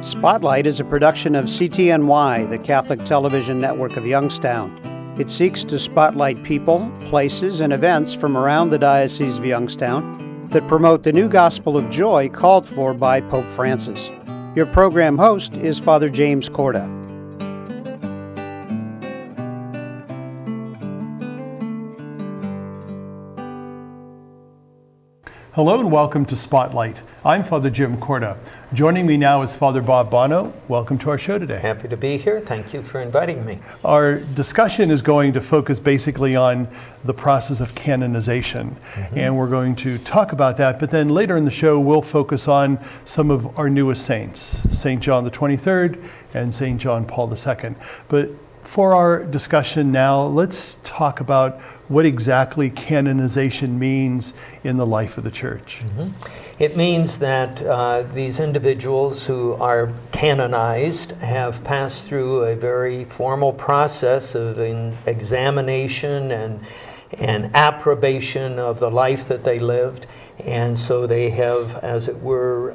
Spotlight is a production of CTNY, the Catholic Television Network of Youngstown. It seeks to spotlight people, places, and events from around the Diocese of Youngstown that promote the new gospel of joy called for by Pope Francis. Your program host is Father James Corda. Hello and welcome to Spotlight. I'm Father Jim Corda. Joining me now is Father Bob Bono. Welcome to our show today. Happy to be here. Thank you for inviting me. Our discussion is going to focus basically on the process of canonization. And we're going to talk about that, but then later in the show we'll focus on some of our newest saints, St. John the 23rd and St. John Paul II. But for our discussion now, let's talk about what exactly canonization means in the life of the Church. It means that these individuals who are canonized have passed through a very formal process of examination and approbation of the life that they lived. And so they have, as it were,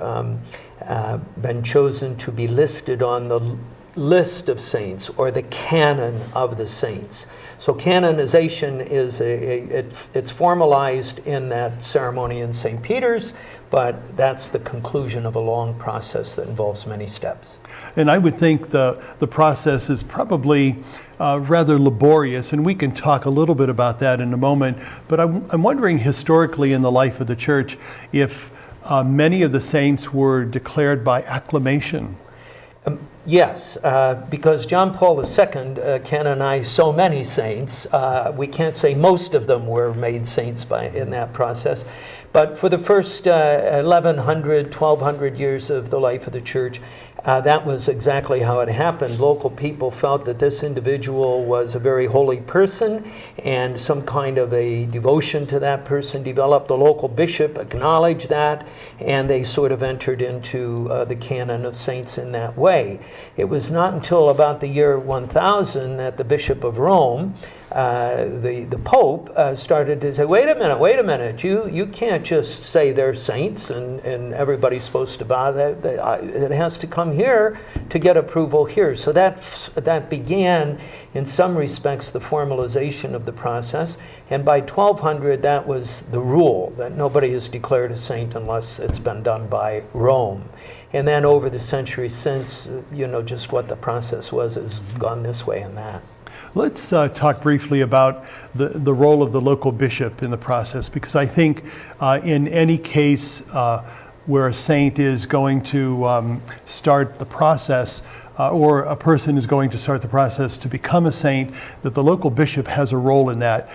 been chosen to be listed on the list of saints, or the canon of the saints. So canonization is it's formalized in that ceremony in St. Peter's, but that's the conclusion of a long process that involves many steps. And I would think the process is probably rather laborious, and we can talk a little bit about that in a moment. But I'm wondering, historically in the life of the Church, if many of the saints were declared by acclamation. Yes, because John Paul II canonized so many saints, we can't say most of them were made saints in that process. But for the first 1,200 years of the life of the Church, that was exactly how it happened. Local people felt that this individual was a very holy person, and some kind of a devotion to that person developed. The local bishop acknowledged that, and they sort of entered into the canon of saints in that way. It was not until about the year 1000 that the Bishop of Rome, the Pope, started to say, wait a minute, you can't just say they're saints and everybody's supposed to bow. It has to come here to get approval here. So that began, in some respects, the formalization of the process. And by 1200, that was the rule, that nobody is declared a saint unless it's been done by Rome. And then over the centuries since, just what the process was has gone this way and that. Let's talk briefly about the role of the local bishop in the process, because I think in any case where a saint is going to start the process, or a person is going to start the process to become a saint, that the local bishop has a role in that.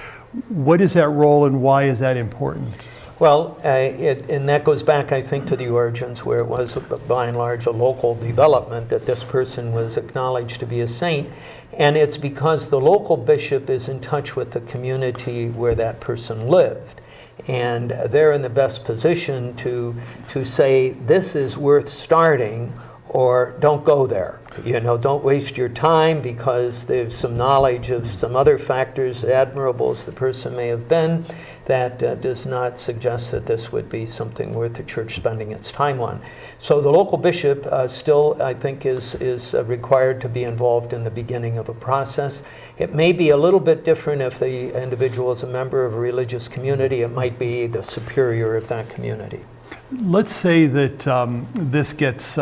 What is that role, and why is that important? Well, and that goes back, I think, to the origins, where it was, by and large, a local development that this person was acknowledged to be a saint. And it's because the local bishop is in touch with the community where that person lived. And they're in the best position to say, this is worth starting, or don't go there. Don't waste your time, because there's some knowledge of some other factors, admirable as the person may have been, that does not suggest that this would be something worth the Church spending its time on. So the local bishop still, I think, is required to be involved in the beginning of a process. It may be a little bit different if the individual is a member of a religious community. It might be the superior of that community. Let's say that this gets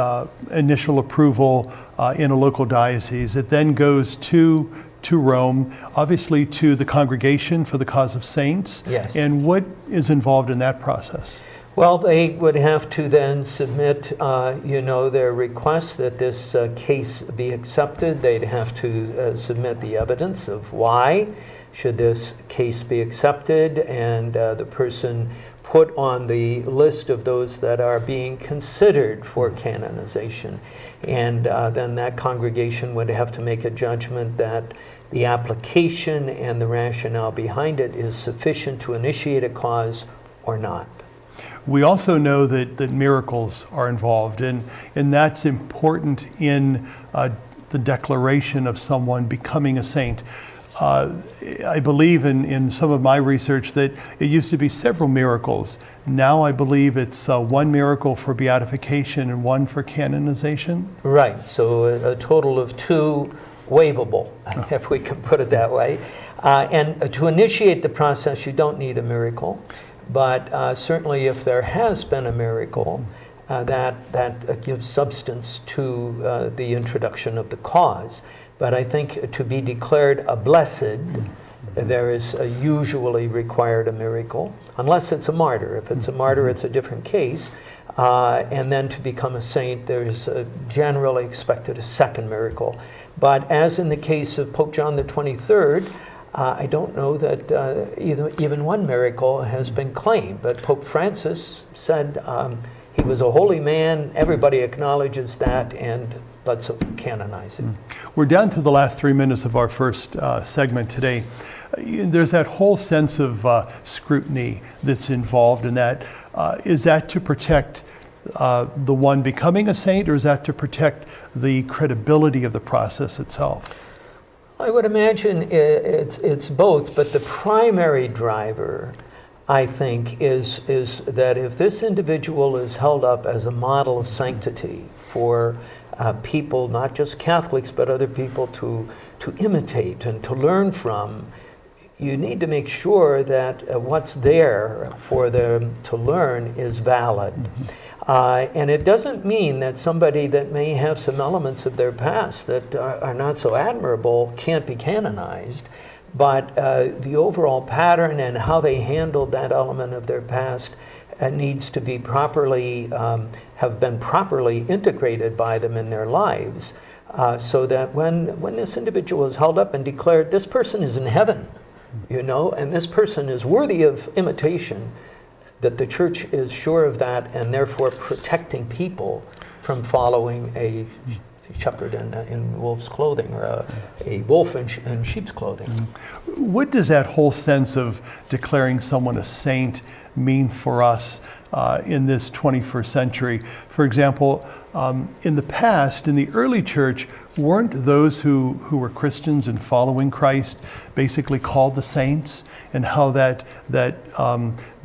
initial approval in a local diocese. It then goes to Rome, obviously to the Congregation for the Cause of Saints. Yes. And what is involved in that process? Well, they would have to then submit, their request that this case be accepted. They'd have to submit the evidence of why should this case be accepted, and the person put on the list of those that are being considered for canonization. And then that congregation would have to make a judgment that the application and the rationale behind it is sufficient to initiate a cause or not. We also know that miracles are involved, and that's important in the declaration of someone becoming a saint. I believe in some of my research that it used to be several miracles. Now I believe it's one miracle for beatification and one for canonization. Right, so a total of 2 waivable, if we can put it that way. And to initiate the process, you don't need a miracle, but certainly if there has been a miracle, that gives substance to the introduction of the cause. But I think to be declared a blessed, there is usually required a miracle, unless it's a martyr. If it's a martyr, it's a different case. And then to become a saint, there's generally expected a second miracle. But as in the case of Pope John the 23rd, I don't know that even one miracle has been claimed. But Pope Francis said he was a holy man. Everybody acknowledges that, and let's canonize it. We're down to the last 3 minutes of our first segment today. There's that whole sense of scrutiny that's involved in that. Is that to protect the one becoming a saint, or is that to protect the credibility of the process itself? I would imagine it's both, but the primary driver, I think, is that if this individual is held up as a model of sanctity for people, not just Catholics, but other people to imitate and to learn from, you need to make sure that what's there for them to learn is valid. And it doesn't mean that somebody that may have some elements of their past that are not so admirable can't be canonized, but the overall pattern and how they handled that element of their past needs to be properly, have been properly integrated by them in their lives, so that when this individual is held up and declared, this person is in heaven, and this person is worthy of imitation, that the Church is sure of that, and therefore protecting people from following a shepherd in wolf's clothing, or a wolf in sheep's clothing. What does that whole sense of declaring someone a saint mean for us in this 21st century? For example, in the past, in the early church, weren't those who were Christians and following Christ basically called the saints? And how that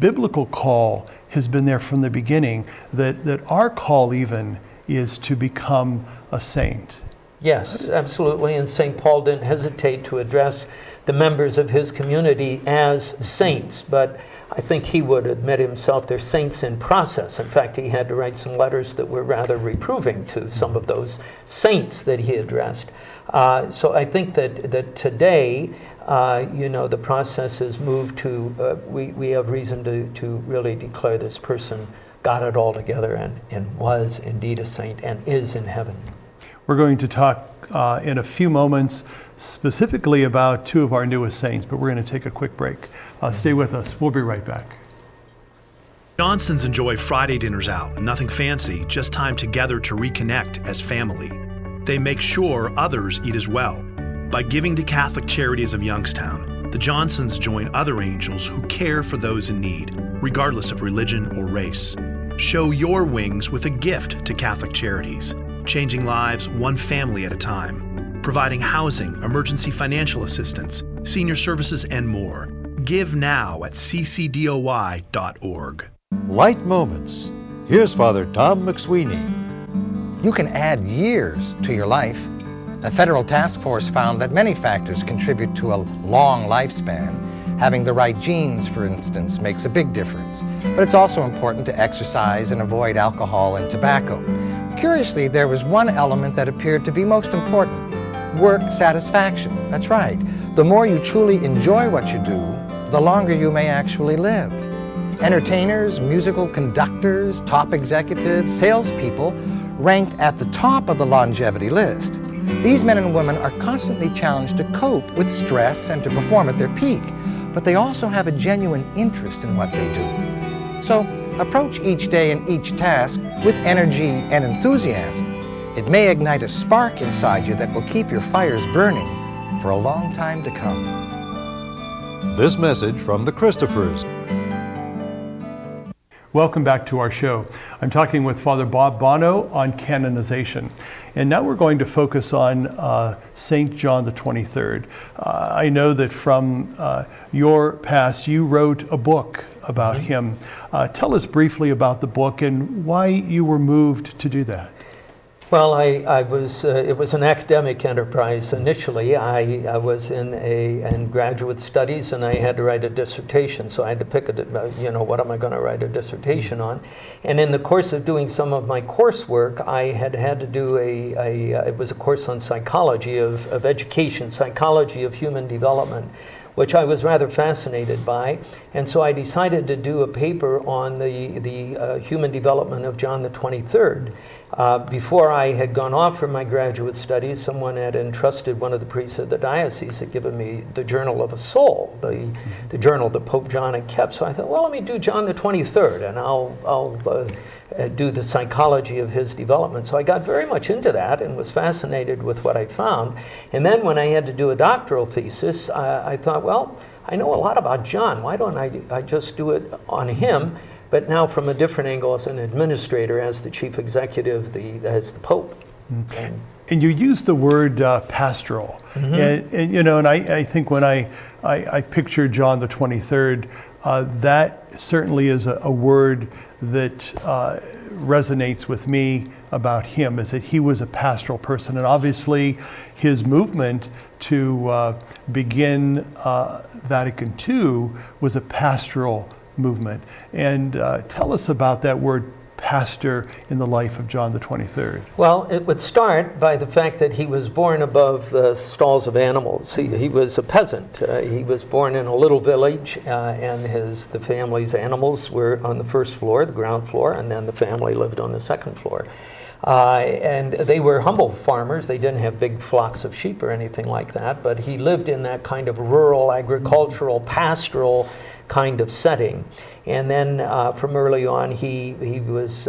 biblical call has been there from the beginning, that our call even is to become a saint. Yes, absolutely. And St. Paul didn't hesitate to address the members of his community as saints, but I think he would admit himself they're saints in process. In fact, he had to write some letters that were rather reproving to some of those saints that he addressed. So I think that today, the process has moved to, we have reason to really declare this person got it all together and was indeed a saint and is in heaven. We're going to talk in a few moments specifically about 2 of our newest saints, but we're going to take a quick break. Stay with us. We'll be right back. Johnsons enjoy Friday dinners out. Nothing fancy, just time together to reconnect as family. They make sure others eat as well. By giving to Catholic Charities of Youngstown, the Johnsons join other angels who care for those in need, regardless of religion or race. Show your wings with a gift to Catholic Charities, changing lives one family at a time, providing housing, emergency financial assistance, senior services, and more. Give now at ccdoy.org. Light Moments. Here's Father Tom McSweeney. You can add years to your life. A federal task force found that many factors contribute to a long lifespan. Having the right genes, for instance, makes a big difference. But it's also important to exercise and avoid alcohol and tobacco. Curiously, there was one element that appeared to be most important: work satisfaction. That's right. The more you truly enjoy what you do, the longer you may actually live. Entertainers, musical conductors, top executives, salespeople ranked at the top of the longevity list. These men and women are constantly challenged to cope with stress and to perform at their peak, but they also have a genuine interest in what they do. So approach each day and each task with energy and enthusiasm. It may ignite a spark inside you that will keep your fires burning for a long time to come. This message from the Christophers. Welcome back to our show. I'm talking with Father Bob Bono on canonization. And now we're going to focus on St. John the 23rd. I know that from your past, you wrote a book about him. Tell us briefly about the book and why you were moved to do that. Well, it was an academic enterprise initially. I was in graduate studies, and I had to write a dissertation. So I had to pick what am I going to write a dissertation on? And in the course of doing some of my coursework, I had to do it was a course on psychology of education, psychology of human development, which I was rather fascinated by. And so I decided to do a paper on the human development of John the 23rd. Before I had gone off for my graduate studies, someone had entrusted one of the priests of the diocese had given me the Journal of a Soul, the journal that Pope John had kept. So I thought, well, let me do John the 23rd, and I'll do the psychology of his development. So I got very much into that and was fascinated with what I found. And then when I had to do a doctoral thesis, I thought, well, I know a lot about John. Why don't I just do it on him? But now from a different angle as an administrator, as the chief executive, as the Pope. And you use the word pastoral. And I think when I picture John the 23rd, that certainly is a word that resonates with me about him, is that he was a pastoral person. And obviously his movement to begin Vatican II was a pastoral movement. And tell us about that word pastor in the life of John the 23rd. Well, it would start by the fact that he was born above the stalls of animals. He was a peasant. He was born in a little village, and the family's animals were on the first floor, the ground floor, and then the family lived on the second floor. And they were humble farmers. They didn't have big flocks of sheep or anything like that, but he lived in that kind of rural, agricultural, pastoral kind of setting. And then from early on, he was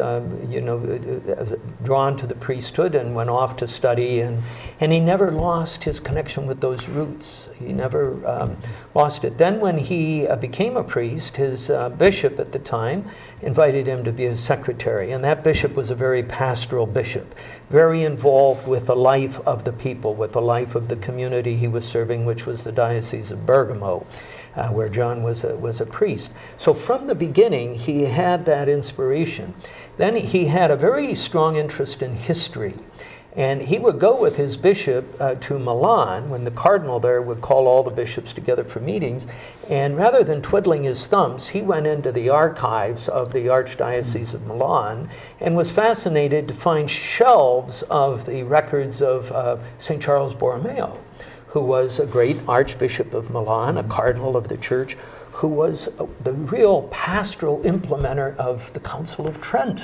drawn to the priesthood and went off to study, and he never lost his connection with those roots. He never lost it. Then when he became a priest, his bishop at the time invited him to be his secretary, and that bishop was a very pastoral bishop, very involved with the life of the people, with the life of the community he was serving, which was the Diocese of Bergamo, where John was a priest. So from the beginning, he had that inspiration. Then he had a very strong interest in history. And he would go with his bishop to Milan when the cardinal there would call all the bishops together for meetings. And rather than twiddling his thumbs, he went into the archives of the Archdiocese of Milan and was fascinated to find shelves of the records of St. Charles Borromeo, who was a great Archbishop of Milan, a cardinal of the church, who was the real pastoral implementer of the Council of Trent.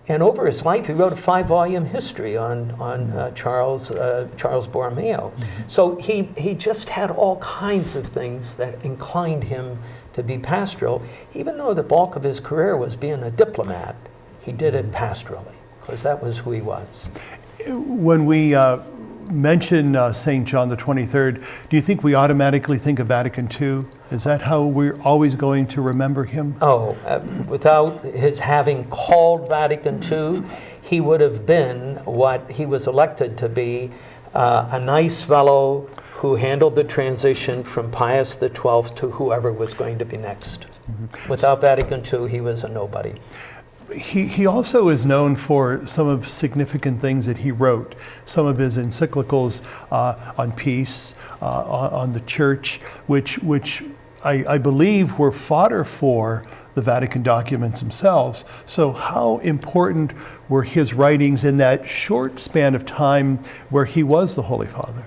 And over his life, he wrote a 5-volume history on Charles Borromeo. So he just had all kinds of things that inclined him to be pastoral. Even though the bulk of his career was being a diplomat, he did it pastorally, because that was who he was. When we mention St. John the 23rd, do you think we automatically think of Vatican II? Is that how we're always going to remember him? Without his having called Vatican II, he would have been what he was elected to be, a nice fellow who handled the transition from Pius XII to whoever was going to be next. Without Vatican II, he was a nobody. He also is known for some of significant things that he wrote. Some of his encyclicals on peace, on the church, which I believe were fodder for the Vatican documents themselves. So how important were his writings in that short span of time where he was the Holy Father?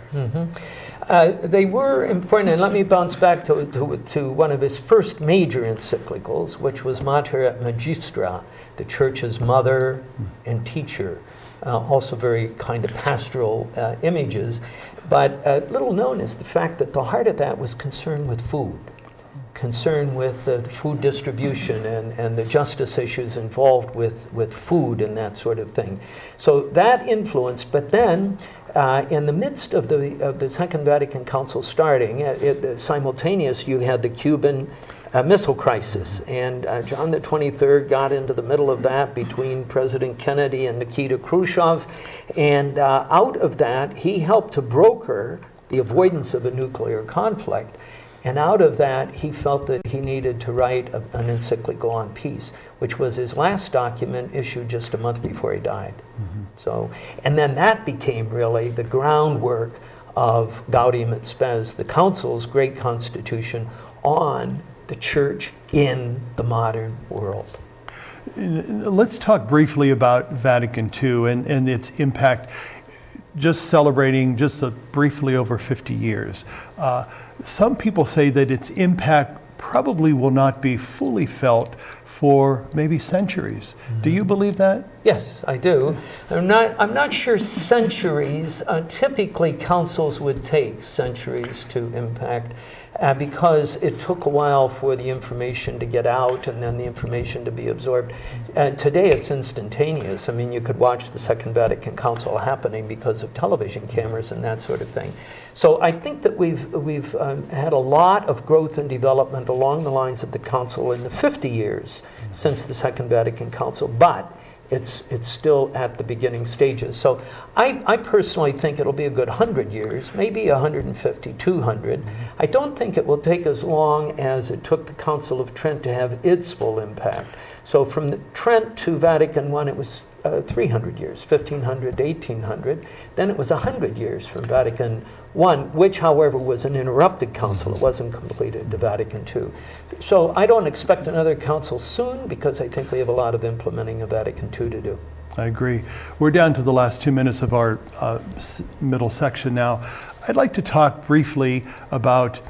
They were important, and let me bounce back to one of his first major encyclicals, which was Mater et Magistra, the Church's mother and teacher, also very kind of pastoral images. But little known is the fact that the heart of that was concerned with food, concern with food distribution and the justice issues involved with food and that sort of thing. So that influenced, but then in the midst of the Second Vatican Council starting, simultaneous, you had the Cuban missile crisis. And John the 23rd got into the middle of that between President Kennedy and Nikita Khrushchev. And out of that, he helped to broker the avoidance of a nuclear conflict. And out of that, he felt that he needed to write an encyclical on peace, which was his last document, issued just a month before he died. So, and then that became really the groundwork of Gaudium et Spes, the Council's great constitution on the church in the modern world. Let's talk briefly about Vatican II and its impact. Just celebrating briefly over 50 years. Some people say that its impact probably will not be fully felt for maybe centuries. Do you believe that? Yes, I do. I'm not sure centuries. Typically, councils would take centuries to impact because it took a while for the information to get out and then the information to be absorbed. Today, it's instantaneous. I mean, you could watch the Second Vatican Council happening because of television cameras and that sort of thing. So I think that we've had a lot of growth and development along the lines of the Council in the 50 years since the Second Vatican Council, but it's still at the beginning stages. So I personally think it'll be a good 100 years, maybe 150, 200. I don't think it will take as long as it took the Council of Trent to have its full impact. So from the Trent to Vatican I, it was 300 years, 1500 to 1800. Then it was 100 years from Vatican I, which, however, was an interrupted council. It wasn't completed to Vatican II. So I don't expect another council soon because I think we have a lot of implementing of Vatican II to do. I agree. We're down to the last 2 minutes of our middle section now. I'd like to talk briefly about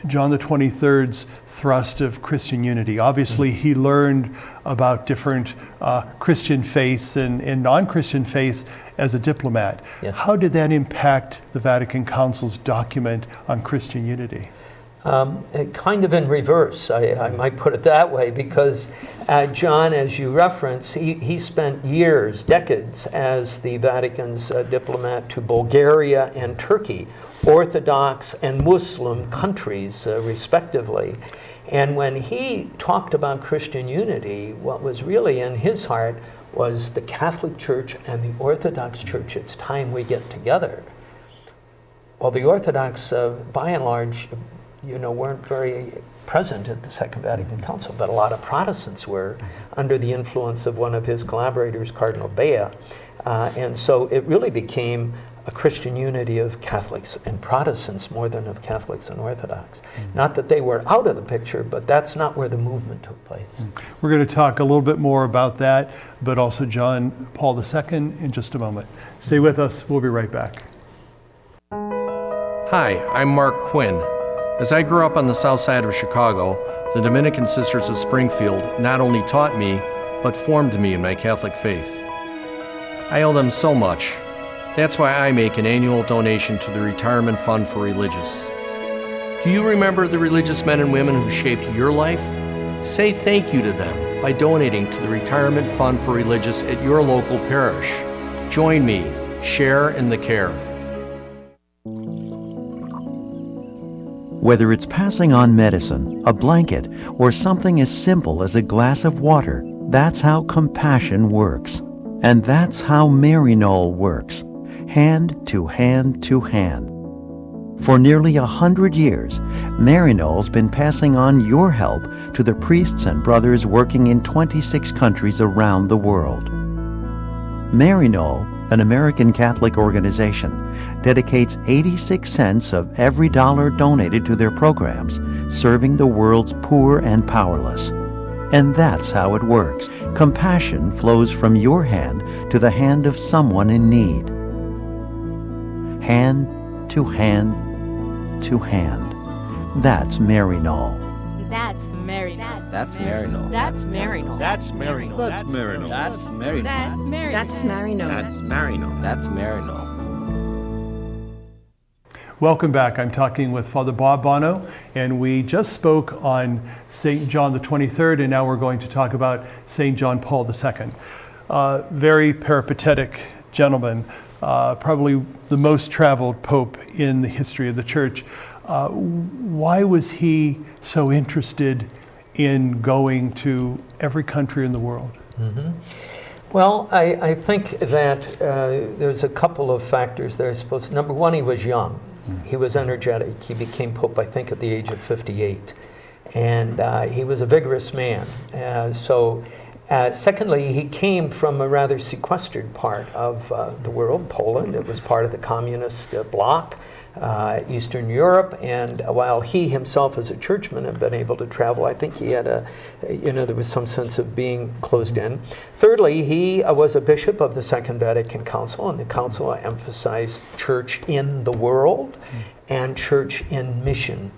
John the 23rd's thrust of Christian unity. Obviously, he learned about different Christian faiths and non-Christian faiths as a diplomat. Yes. How did that impact the Vatican Council's document on Christian unity? Kind of in reverse, I might put it that way, because John, as you reference, he spent years, decades, as the Vatican's diplomat to Bulgaria and Turkey, Orthodox and Muslim countries, respectively. And when he talked about Christian unity, what was really in his heart was the Catholic Church and the Orthodox Church. It's time we get together. Well, the Orthodox, by and large, weren't very present at the Second Vatican Council, but a lot of Protestants were under the influence of one of his collaborators, Cardinal Bea. And so it really became a Christian unity of Catholics and Protestants more than of Catholics and Orthodox. Not that they were out of the picture, but that's not where the movement took place. We're going to talk a little bit more about that, but also John Paul II in just a moment. Stay with us. We'll be right back. Hi, I'm Mark Quinn. As I grew up on the south side of Chicago, the Dominican Sisters of Springfield not only taught me, but formed me in my Catholic faith. I owe them so much. That's why I make an annual donation to the Retirement Fund for Religious. Do you remember the religious men and women who shaped your life? Say thank you to them by donating to the Retirement Fund for Religious at your local parish. Join me. Share in the care. Whether it's passing on medicine, a blanket, or something as simple as a glass of water, that's how compassion works. And that's how Maryknoll works, hand to hand to hand. For nearly 100 years, Maryknoll's been passing on your help to the priests and brothers working in 26 countries around the world. Maryknoll, an American Catholic organization, dedicates 86 cents of every dollar donated to their programs, serving the world's poor and powerless. And that's how it works. Compassion flows from your hand to the hand of someone in need. Hand to hand to hand. That's Maryknoll. That's Maryknoll. That's Maryknoll. That's Maryknoll. That's Maryknoll. That's Maryknoll. That's Maryknoll. That's Maryknoll. That's Maryknoll. That's Maryknoll. Welcome back. I'm talking with Father Bob Bono, and we just spoke on St. John the 23rd, and now we're going to talk about St. John Paul II. Very peripatetic gentleman, probably the most traveled pope in the history of the church. Why was he so interested in going to every country in the world? Mm-hmm. Well, I think that there's a couple of factors there, I suppose. Number one, he was young. He was energetic. He became Pope, I think, at the age of 58. And he was a vigorous man. Secondly, he came from a rather sequestered part of the world, Poland. It was part of the communist bloc, Eastern Europe. And while he himself as a churchman had been able to travel, I think he had there was some sense of being closed in. Thirdly, he was a bishop of the Second Vatican Council, and the council emphasized church in the world and church in mission.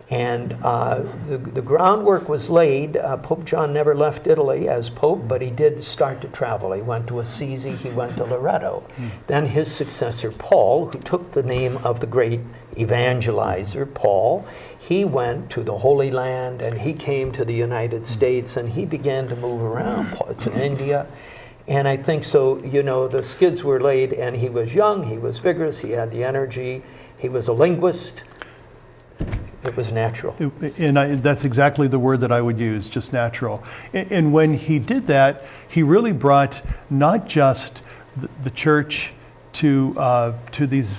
And the groundwork was laid. Pope John never left Italy as Pope, but he did start to travel. He went to Assisi, he went to Loreto. Then his successor, Paul, who took the name of the great evangelizer, Paul, he went to the Holy Land, and he came to the United States, and he began to move around to India. And I think so, the skids were laid, and he was young, he was vigorous, he had the energy, he was a linguist. It was natural. And that's exactly the word that I would use, just natural. And when he did that, he really brought not just the church to these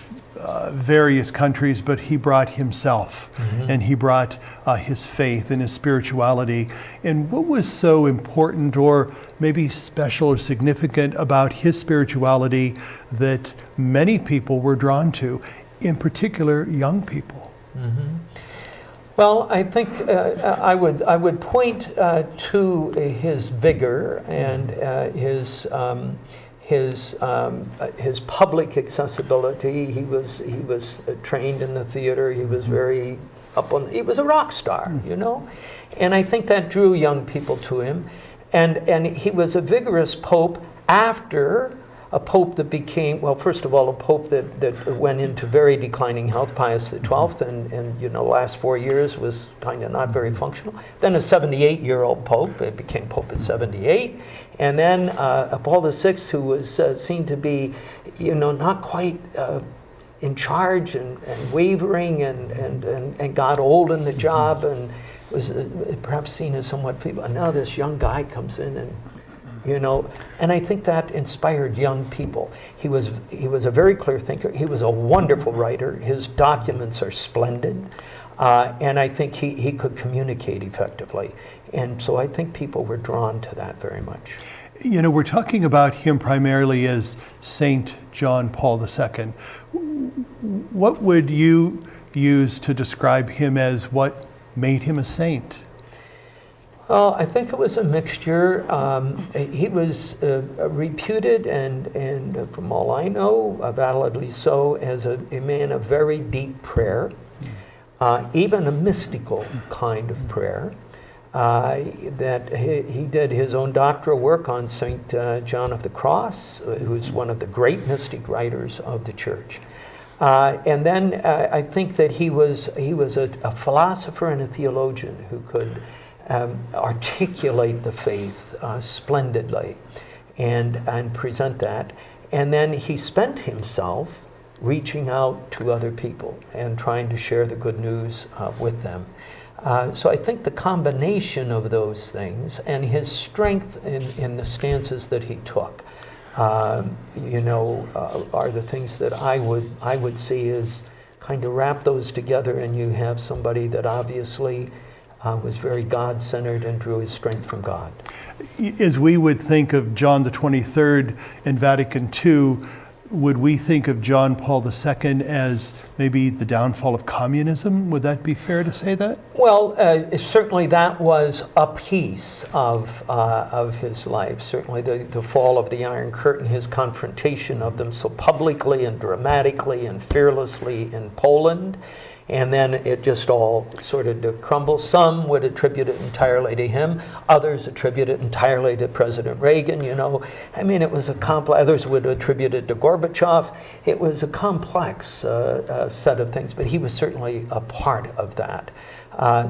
various countries, but he brought himself, and he brought his faith and his spirituality. And what was so important or maybe special or significant about his spirituality that many people were drawn to, in particular young people? Well, I think I would point to his vigor and his public accessibility. He was trained in the theater. He was very he was a rock star, and I think that drew young people to him. And he was a vigorous pope after a pope that became, well, first of all, a pope that went into very declining health, Pius XII, and the last 4 years was kind of not very functional. Then a 78-year-old pope, it became pope at 78, and then Paul VI, who was seen to be, not quite in charge and wavering and got old in the job and was perhaps seen as somewhat feeble. And now this young guy comes in and I think that inspired young people. He was a very clear thinker. He was a wonderful writer. His documents are splendid. And I think he could communicate effectively. And so I think people were drawn to that very much. We're talking about him primarily as Saint John Paul II. What would you use to describe him as what made him a saint? Well, I think it was a mixture. He was reputed, and from all I know, validly so, as a man of very deep prayer, even a mystical kind of prayer. That he did his own doctoral work on St. John of the Cross, who's one of the great mystic writers of the Church. And then I think that he was a philosopher and a theologian who could articulate the faith splendidly and present that. And then he spent himself reaching out to other people and trying to share the good news with them. So I think the combination of those things and his strength in the stances that he took, are the things that I would see as kind of wrap those together, and you have somebody that obviously was very God-centered and drew his strength from God. As we would think of John the 23rd and Vatican II, would we think of John Paul II as maybe the downfall of communism? Would that be fair to say that? Well, certainly that was a piece of his life. Certainly the fall of the Iron Curtain, his confrontation of them so publicly and dramatically and fearlessly in Poland. And then it just all sort of crumbled. Some would attribute it entirely to him. Others attribute it entirely to President Reagan, I mean, it was a complex. Others would attribute it to Gorbachev. It was a complex set of things, but he was certainly a part of that.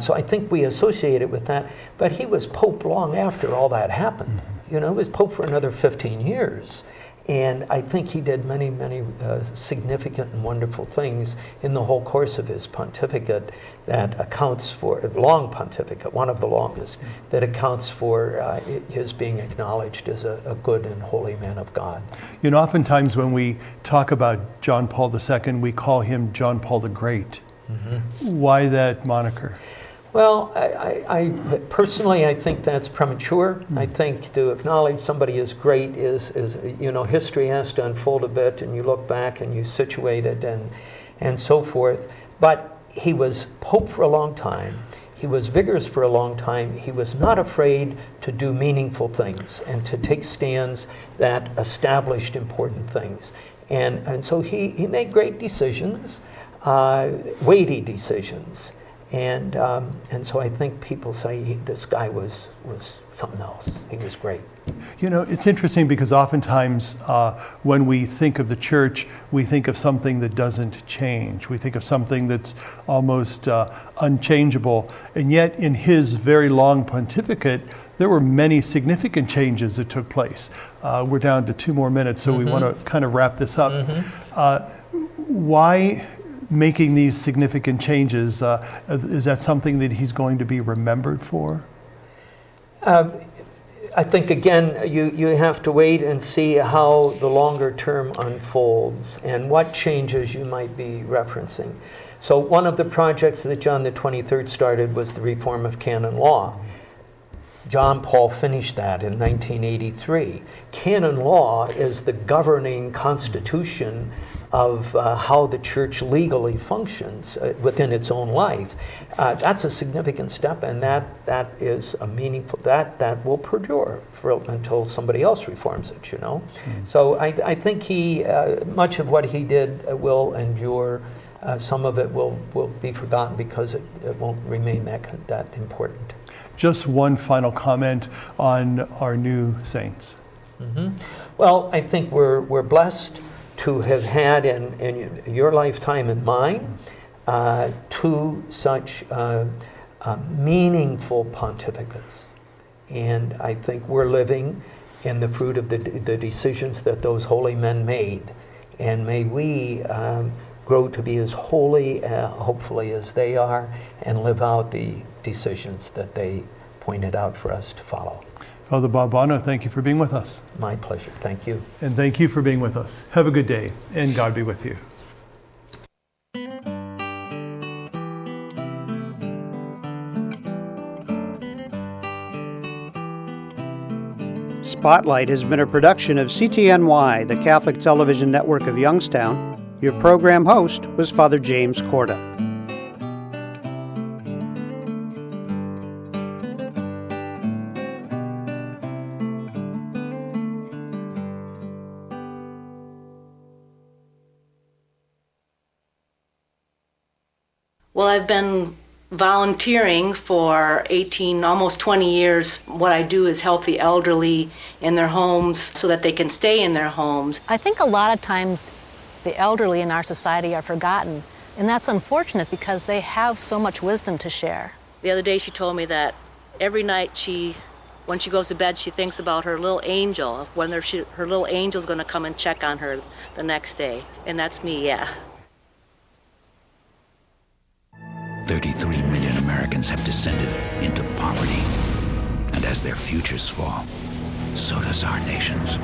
So I think we associate it with that. But he was Pope long after all that happened. He was Pope for another 15 years. And I think he did many, many significant and wonderful things in the whole course of his pontificate that accounts for, long pontificate, one of the longest, that accounts for his being acknowledged as a good and holy man of God. You know, oftentimes when we talk about John Paul II, we call him John Paul the Great. Mm-hmm. Why that moniker? Well, I personally, I think that's premature. I think to acknowledge somebody as great is, you know, history has to unfold a bit, and you look back and you situate it and so forth. But he was Pope for a long time. He was vigorous for a long time. He was not afraid to do meaningful things and to take stands that established important things. And so he made great decisions, weighty decisions. And so I think people say this guy was something else. He was great. You know, it's interesting because oftentimes when we think of the church, we think of something that doesn't change. We think of something that's almost unchangeable. And yet in his very long pontificate, there were many significant changes that took place. We're down to 2 more minutes, so we want to kind of wrap this up. Why making these significant changes, is that something that he's going to be remembered for? I think, again, you have to wait and see how the longer term unfolds and what changes you might be referencing. So one of the projects that John the 23rd started was the reform of canon law. John Paul finished that in 1983. Canon law is the governing constitution of how the church legally functions within its own life. That's a significant step, and that is a meaningful, that will perdure until somebody else reforms it, you know. So I think much of what he did will endure. Some of it will be forgotten because it won't remain that important. Just one final comment on our new saints. Well, I think we're blessed to have had in your lifetime and mine 2 such meaningful pontificates. And I think we're living in the fruit of the decisions that those holy men made. And may we grow to be as holy, hopefully, as they are, and live out the decisions that they pointed out for us to follow. Father Bob Bono, thank you for being with us. My pleasure. Thank you. And thank you for being with us. Have a good day, and God be with you. Spotlight has been a production of CTNY, the Catholic Television Network of Youngstown. Your program host was Father James Corda. Well, I've been volunteering for 18, almost 20 years. What I do is help the elderly in their homes so that they can stay in their homes. I think a lot of times the elderly in our society are forgotten, and that's unfortunate because they have so much wisdom to share. The other day she told me that every night when she goes to bed, she thinks about her little angel, when her little angel's going to come and check on her the next day. And that's me, yeah. 33 million Americans have descended into poverty. And as their futures fall, so does our nation's.